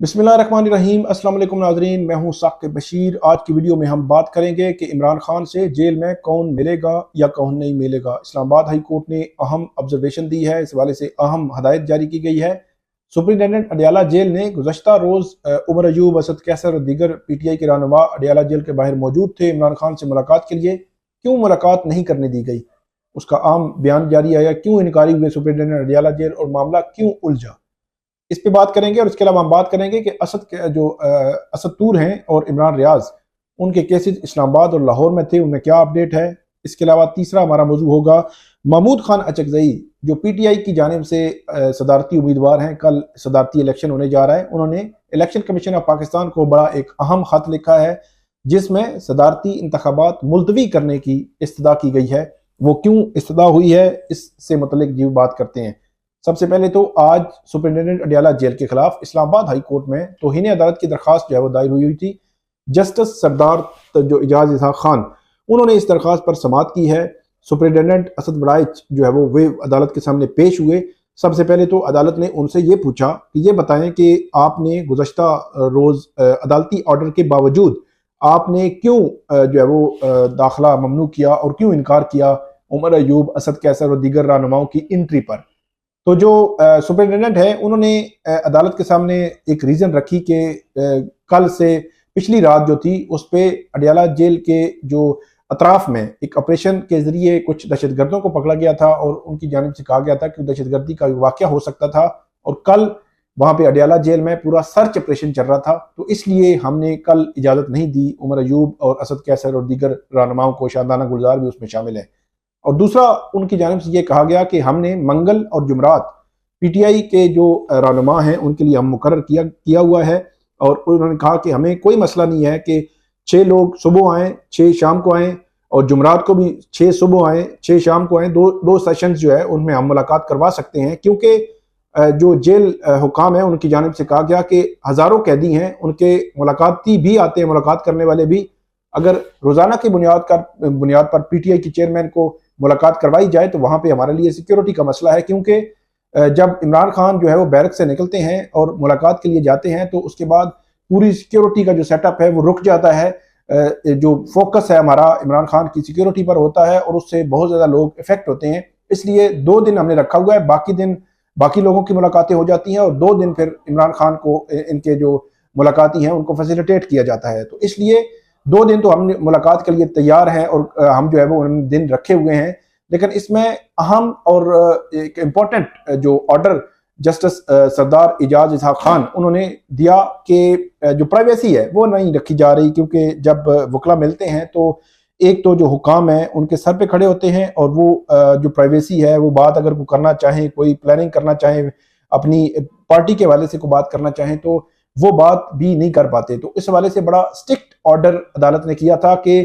बिस्मिल्लाहिर्रहमानिर्रहीम। अस्सलाम वालेकुम नाज़रीन, मैं हूं साक़िब बशीर। आज की वीडियो में हम बात करेंगे कि इमरान खान से जेल में कौन मिलेगा या कौन नहीं मिलेगा। इस्लामाबाद हाई कोर्ट ने अहम ऑब्जर्वेशन दी है, इस हवाले से अहम हदायत जारी की गई है। सुप्रिटेंडेंट अडियाला जेल ने गुज़श्ता रोज़ उमर अयूब, असद कैसर और दीगर PTI के रहनुमा अडियाला जेल के बाहर मौजूद थे इमरान खान से मुलाकात के लिए। क्यों मुलाकात नहीं करने दी गई, उसका आम बयान जारी आया। क्यों इनकारी हुए सुप्रिटेंडेंट अडियाला जेल और मामला क्यों उलझा, इस पे बात करेंगे। और इसके अलावा हम बात करेंगे कि असद तूर हैं और इमरान रियाज, उनके केसेस इस्लामाबाद और लाहौर में थे, उनमें क्या अपडेट है। इसके अलावा तीसरा हमारा मौजू होगा महमूद खान अचकज़ई, जो PTI की जानिब से सदारती उम्मीदवार हैं। कल सदारती इलेक्शन होने जा रहा है। उन्होंने इलेक्शन कमीशन ऑफ पाकिस्तान को बड़ा एक अहम खत लिखा है, जिसमें सदारती इंतखाबात मुलतवी करने की इस्तदा की गई है। वो क्यों इस्तदा हुई है, इससे मुतल्लिक जी बात करते हैं। सबसे पहले तो आज सुप्रिटेंडेंट अडियाला जेल के खिलाफ इस्लामाबाद हाई कोर्ट में तौहीन अदालत की दरख्वास्त जो है वो दायर हुई थी। जस्टिस सरदार जो इजाज इसहाक खान, उन्होंने इस दरख्वास्त पर समाअत की है। सुप्रिटेंडेंट असद बड़ाइच जो है वो अदालत के सामने पेश हुए। सबसे पहले तो अदालत ने उनसे ये पूछा कि ये बताएं कि आपने गुज़श्ता रोज़ अदालती ऑर्डर के बावजूद आपने क्यों जो है वो दाखिला ममनू किया और क्यों इनकार किया उमर अयूब, असद कैसर और दीगर रहनुमाओं की एंट्री पर। तो जो सुप्रिटेंडेंट है, उन्होंने अदालत के सामने एक रीज़न रखी कि कल से पिछली रात जो थी उस पे अडियाला जेल के जो अतराफ में एक ऑपरेशन के ज़रिए कुछ दहशतगर्दों को पकड़ा गया था और उनकी जानिब से कहा गया था कि दहशतगर्दी का वाक़या हो सकता था। और कल वहाँ पे अडियाला जेल में पूरा सर्च ऑपरेशन चल रहा था, तो इसलिए हमने कल इजाज़त नहीं दी उमर अयूब और असद कैसर और दीगर रहनुमाओं को, शादाना गुलजार भी उसमें शामिल है। और दूसरा, उनकी जानिब से ये कहा गया कि हमने मंगल और जुमरात PTI के जो रहनुमा हैं उनके लिए हम मुकर्रर किया हुआ है। और उन्होंने कहा कि हमें कोई मसला नहीं है कि 6 लोग सुबह आएँ, 6 शाम को आएँ, और जुमरात को भी 6 सुबह आएँ, 6 शाम को आएँ। दो सेशंस जो है उनमें हम मुलाकात करवा सकते हैं, क्योंकि जो जेल हुकाम है उनकी जानिब से कहा गया कि हज़ारों कैदी हैं, उनके मुलाकाती भी आते हैं, मुलाकात करने वाले भी। अगर रोज़ाना की बुनियाद पर PTI के चेयरमैन को मुलाकात करवाई जाए तो वहाँ पे हमारे लिए सिक्योरिटी का मसला है, क्योंकि जब इमरान खान जो है वो बैरक से निकलते हैं और मुलाकात के लिए जाते हैं तो उसके बाद पूरी सिक्योरिटी का जो सेटअप है वो रुक जाता है। जो फोकस है हमारा इमरान खान की सिक्योरिटी पर होता है और उससे बहुत ज़्यादा लोग इफेक्ट होते हैं। इसलिए 2 दिन हमने रखा हुआ है, बाकी दिन बाकी लोगों की मुलाकातें हो जाती हैं और 2 दिन फिर इमरान खान को, इनके जो मुलाकाती हैं उनको फैसिलिटेट किया जाता है। तो इसलिए 2 दिन तो हम मुलाकात के लिए तैयार हैं और हम जो है वो दिन रखे हुए हैं। लेकिन इसमें अहम और एक इम्पोर्टेंट जो ऑर्डर जस्टिस सरदार इजाज इसहाक खान उन्होंने दिया कि जो प्राइवेसी है वो नहीं रखी जा रही, क्योंकि जब वकला मिलते हैं तो एक तो जो हुकाम है उनके सर पे खड़े होते हैं और वो जो प्राइवेसी है, वो बात अगर कोई करना चाहें, कोई प्लानिंग करना चाहें, अपनी पार्टी के हवाले से कोई बात करना चाहें तो वो बात भी नहीं कर पाते। तो इस हवाले से बड़ा स्ट्रिक्ट ऑर्डर अदालत ने किया था कि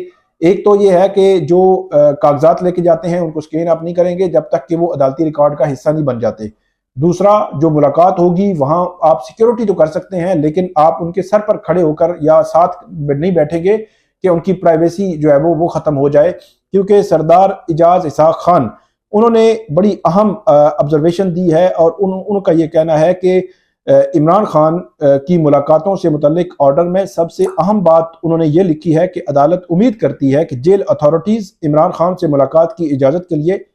एक तो ये है कि जो कागजात लेके जाते हैं उनको स्कैन आप नहीं करेंगे जब तक कि वो अदालती रिकॉर्ड का हिस्सा नहीं बन जाते। दूसरा, जो मुलाकात होगी वहाँ आप सिक्योरिटी तो कर सकते हैं, लेकिन आप उनके सर पर खड़े होकर या साथ नहीं बैठेंगे कि उनकी प्राइवेसी जो है वो ख़त्म हो जाए। क्योंकि सरदार इजाज इसहाक खान उन्होंने बड़ी अहम ऑब्जर्वेशन दी है और उनका ये कहना है कि इमरान खान की मुलाकातों से मुतल्लिक ऑर्डर में सबसे अहम बात उन्होंने ये लिखी है कि अदालत उम्मीद करती है कि जेल अथॉरिटीज़ इमरान खान से मुलाकात की इजाज़त के लिए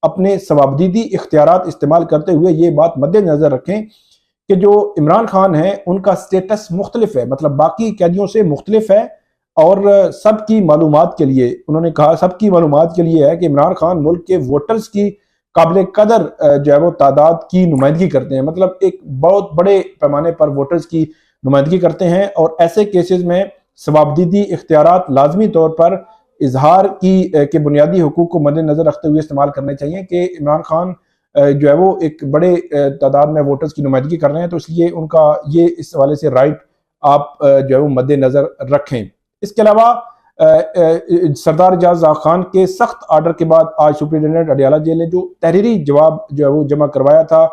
अपने सवाबदीदी इख्तियारात इस्तेमाल करते हुए ये बात मद्देनज़र रखें कि जो इमरान खान है उनका स्टेटस मुख्तलिफ है, मतलब बाकी कैदियों से मुख्तलिफ है। और सबकी मालूमात के लिए उन्होंने कहा, सबकी मालूमात के लिए है कि इमरान खान मुल्क के वोटर्स की काबिल कदर जो है वो तादाद की नुमाइंदगी करते हैं, मतलब एक बहुत बड़े पैमाने पर वोटर्स की नुमाइंदगी करते हैं। और ऐसे केसेस में सवाबदीदी इख्तियारात लाजमी तौर पर इजहार के बुनियादी हुकूक को मद्देनजर रखते हुए इस्तेमाल करने चाहिए कि इमरान खान जो है वो एक बड़े तादाद में वोटर्स की नुमाइंदगी कर रहे हैं, तो इसलिए उनका ये इस हवाले से राइट आप जो है वो मद्देनजर रखें। इसके अलावा सरदार इजाज खान के सख्त आर्डर के बाद आज सुप्रिटेंडेंट अडियाला जेल ने जो तहरीरी जवाब जो है वो जमा करवाया था,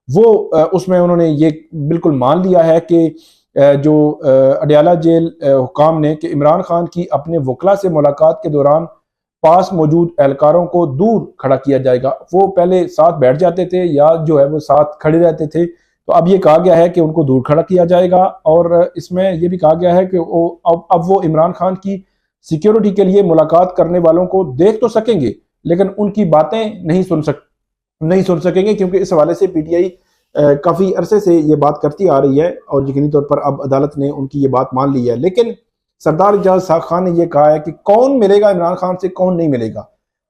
वो उसमें उन्होंने ये बिल्कुल मान लिया है कि जो अडियाला जेल हुकाम ने कि इमरान खान की अपने वकला से मुलाकात के दौरान पास मौजूद एहलकारों को दूर खड़ा किया जाएगा। वो पहले साथ बैठ जाते थे या जो है वो साथ खड़े रहते थे, تو اب یہ کہا گیا ہے کہ ان کو دور کھڑا کیا جائے گا، اور اس میں یہ بھی کہا گیا ہے کہ اب وہ عمران خان کی سیکیورٹی کے لیے ملاقات کرنے والوں کو دیکھ تو سکیں گے لیکن ان کی باتیں نہیں سن سکیں گے، کیونکہ اس حوالے سے پی ٹی آئی کافی عرصے سے یہ بات کرتی آ رہی ہے اور یقینی طور پر اب عدالت نے ان کی یہ بات مان لی ہے۔ لیکن سردار اعجاز اسحاق خان نے یہ کہا ہے کہ کون ملے گا عمران خان سے، کون نہیں ملے گا،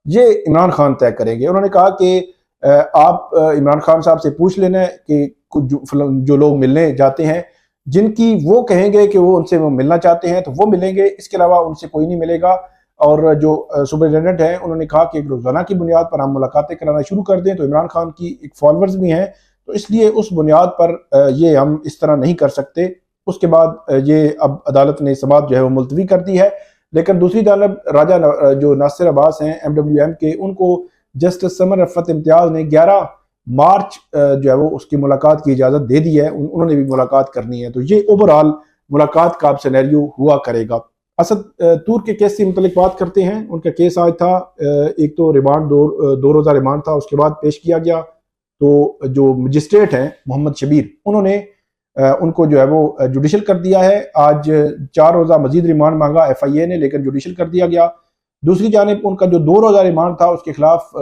یہ عمران خان طے کریں گے۔ انہوں نے کہا کہ آپ عمران خان صاحب سے پوچھ لینا کہ جو لوگ ملنے جاتے ہیں جن کی وہ کہیں گے کہ وہ ان سے وہ ملنا چاہتے ہیں تو وہ ملیں گے، اس کے علاوہ ان سے کوئی نہیں ملے گا۔ اور جو سپرنٹینڈنٹ ہیں انہوں نے کہا کہ ایک روزانہ کی بنیاد پر ہم ملاقاتیں کرانا شروع کر دیں، تو عمران خان کی ایک فالوورز بھی ہیں، تو اس لیے اس بنیاد پر یہ ہم اس طرح نہیں کر سکتے۔ اس کے بعد یہ اب عدالت نے سماعت جو ہے وہ ملتوی کر دی ہے۔ لیکن دوسری جانب راجہ جو ناصر عباس ہیں MWM کے، ان کو جسٹس سمر رفعت امتیاز نے 11 مارچ جو ہے وہ اس کی ملاقات کی اجازت دے دی ہے، انہوں نے بھی ملاقات کرنی ہے۔ تو یہ اوورال ملاقات کا اب سینیریو ہوا کرے گا۔ اسد طور کے کیس سے متعلق بات کرتے ہیں۔ ان کا کیس آج تھا، ایک تو ریمانڈ دو روزہ ریمانڈ تھا، اس کے بعد پیش کیا گیا۔ تو جو مجسٹریٹ ہیں محمد شبیر، انہوں نے ان کو جو ہے وہ جوڈیشل کر دیا ہے۔ آج 4 روزہ مزید ریمانڈ مانگا FIA نے، لیکن جوڈیشل کر دیا گیا۔ دوسری جانب ان کا جو 2 روزہ ریمانڈ تھا اس کے خلاف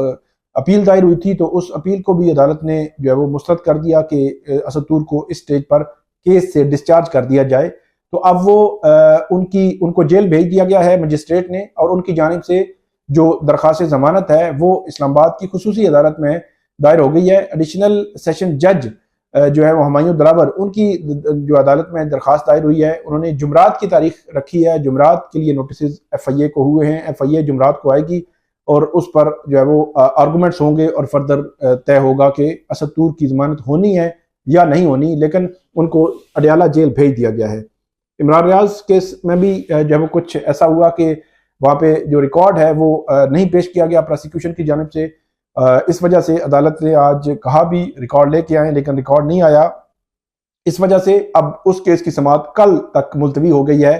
اپیل دائر ہوئی تھی، تو اس اپیل کو بھی عدالت نے جو ہے وہ مسترد کر دیا کہ اسد طور کو اس سٹیج پر کیس سے ڈسچارج کر دیا جائے۔ تو اب وہ ان کو جیل بھیج دیا گیا ہے مجسٹریٹ نے، اور ان کی جانب سے جو درخواست ضمانت ہے وہ اسلام آباد کی خصوصی عدالت میں دائر ہو گئی ہے۔ ایڈیشنل سیشن جج جو ہے وہ ہمایوں دلاور، ان کی جو عدالت میں درخواست دائر ہوئی ہے، انہوں نے جمعرات کی تاریخ رکھی ہے۔ جمعرات کے لیے نوٹسز FIA کو ہوئے ہیں، FIA جمعرات کو آئے گی اور اس پر جو ہے وہ آرگومنٹس ہوں گے اور فردر طے ہوگا کہ اسد طور کی ضمانت ہونی ہے یا نہیں ہونی، لیکن ان کو اڈیالہ جیل بھیج دیا گیا ہے۔ عمران ریاض کیس میں بھی جو ہے وہ کچھ ایسا ہوا کہ وہاں پہ جو ریکارڈ ہے وہ نہیں پیش کیا گیا پروسیکیوشن کی جانب سے، اس وجہ سے عدالت نے آج کہا بھی ریکارڈ لے کے آئیں، لیکن ریکارڈ نہیں آیا۔ اس وجہ سے اب اس کیس کی سماعت کل تک ملتوی ہو گئی ہے۔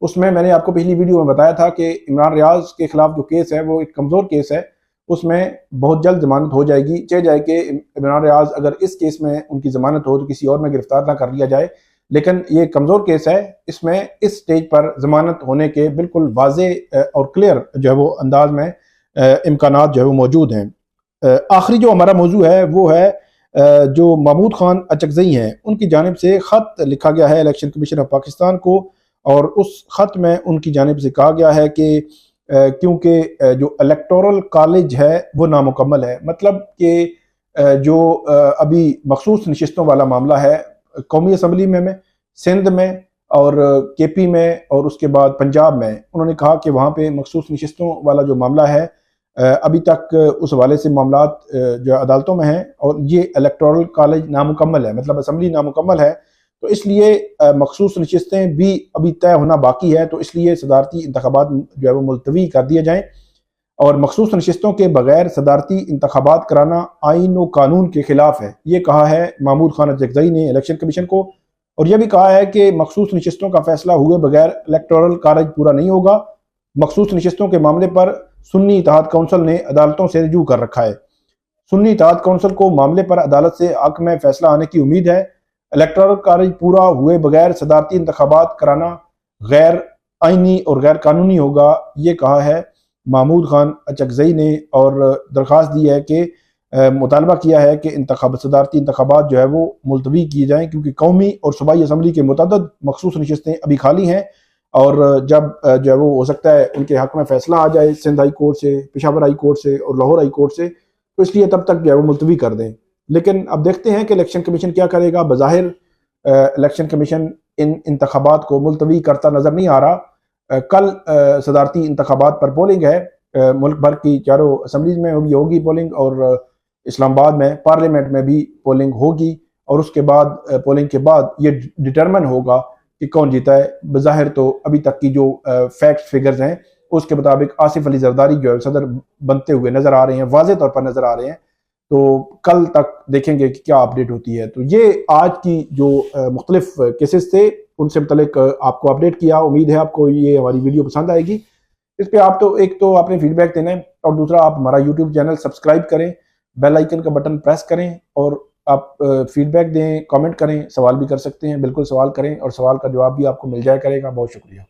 اس میں نے آپ کو پچھلی ویڈیو میں بتایا تھا کہ عمران ریاض کے خلاف جو کیس ہے وہ ایک کمزور کیس ہے، اس میں بہت جلد ضمانت ہو جائے گی، چاہے جائے کہ عمران ریاض اگر اس کیس میں ان کی ضمانت ہو تو کسی اور میں گرفتار نہ کر لیا جائے، لیکن یہ کمزور کیس ہے، اس میں اس سٹیج پر ضمانت ہونے کے بالکل واضح اور کلیئر جو ہے وہ انداز میں امکانات جو ہے وہ موجود ہیں۔ آخری جو ہمارا موضوع ہے وہ ہے جو محمود خان اچکزئی ہیں، ان کی جانب سے خط لکھا گیا ہے الیکشن کمیشن آف پاکستان کو، اور اس خط میں ان کی جانب سے کہا گیا ہے کہ کیونکہ جو الیکٹورل کالج ہے وہ نامکمل ہے، مطلب کہ جو ابھی مخصوص نشستوں والا معاملہ ہے قومی اسمبلی میں سندھ میں اور KP میں اور اس کے بعد پنجاب میں، انہوں نے کہا کہ وہاں پہ مخصوص نشستوں والا جو معاملہ ہے ابھی تک اس حوالے سے معاملات جو عدالتوں میں ہیں، اور یہ الیکٹورل کالج نامکمل ہے، مطلب اسمبلی نامکمل ہے، تو اس لیے مخصوص نشستیں بھی ابھی طے ہونا باقی ہے، تو اس لیے صدارتی انتخابات جو ہے وہ ملتوی کر دیے جائیں، اور مخصوص نشستوں کے بغیر صدارتی انتخابات کرانا آئین و قانون کے خلاف ہے، یہ کہا ہے محمود خان اچکزئی نے الیکشن کمیشن کو، اور یہ بھی کہا ہے کہ مخصوص نشستوں کا فیصلہ ہوئے بغیر الیکٹورل کالج پورا نہیں ہوگا۔ مخصوص نشستوں کے معاملے پر سنی اتحاد کونسل نے عدالتوں سے رجوع کر رکھا ہے۔ سنی اتحاد کونسل کو معاملے پر عدالت سے حق میں فیصلہ آنے کی امید ہے۔ الیکٹورل کالج پورا ہوئے بغیر صدارتی انتخابات کرانا غیر آئینی اور غیر قانونی ہوگا، یہ کہا ہے محمود خان اچکزئی نے، اور درخواست دی ہے کہ مطالبہ کیا ہے کہ صدارتی انتخابات جو ہے وہ ملتوی کیے جائیں، کیونکہ قومی اور صوبائی اسمبلی کے متعدد مخصوص نشستیں ابھی خالی ہیں، اور جب جو ہے وہ ہو سکتا ہے ان کے حق میں فیصلہ آ جائے سندھ ہائی کورٹ سے، پشاور ہائی کورٹ سے اور لاہور ہائی کورٹ سے، تو اس لیے تب تک جو ہے وہ ملتوی کر دیں۔ لیکن اب دیکھتے ہیں کہ الیکشن کمیشن کیا کرے گا۔ بظاہر الیکشن کمیشن ان انتخابات کو ملتوی کرتا نظر نہیں آ رہا۔ کل صدارتی انتخابات پر پولنگ ہے، ملک بھر کی چاروں اسمبلیز میں بھی ہوگی پولنگ، اور اسلام آباد میں پارلیمنٹ میں بھی پولنگ ہوگی، اور اس کے بعد پولنگ کے بعد یہ ڈٹرمن ہوگا کہ کون جیتا ہے۔ بظاہر تو ابھی تک کی جو فیکٹس فگرز ہیں اس کے مطابق آصف علی زرداری جو ہے صدر بنتے ہوئے نظر آ رہے ہیں، واضح طور پر نظر آ رہے ہیں، تو کل تک دیکھیں گے کہ کیا اپڈیٹ ہوتی ہے۔ تو یہ آج کی جو مختلف کیسز تھے ان سے متعلق آپ کو اپڈیٹ کیا، امید ہے آپ کو یہ ہماری ویڈیو پسند آئے گی۔ اس پہ آپ تو ایک تو آپ نے فیڈ بیک دینا ہے، اور دوسرا آپ ہمارا یوٹیوب چینل سبسکرائب کریں، بیل آئیکن کا بٹن پریس کریں، اور آپ فیڈ بیک دیں، کامنٹ کریں، سوال بھی کر سکتے ہیں، بالکل سوال کریں اور سوال کا جواب بھی آپ کو مل جایا کرے گا۔ بہت شکریہ۔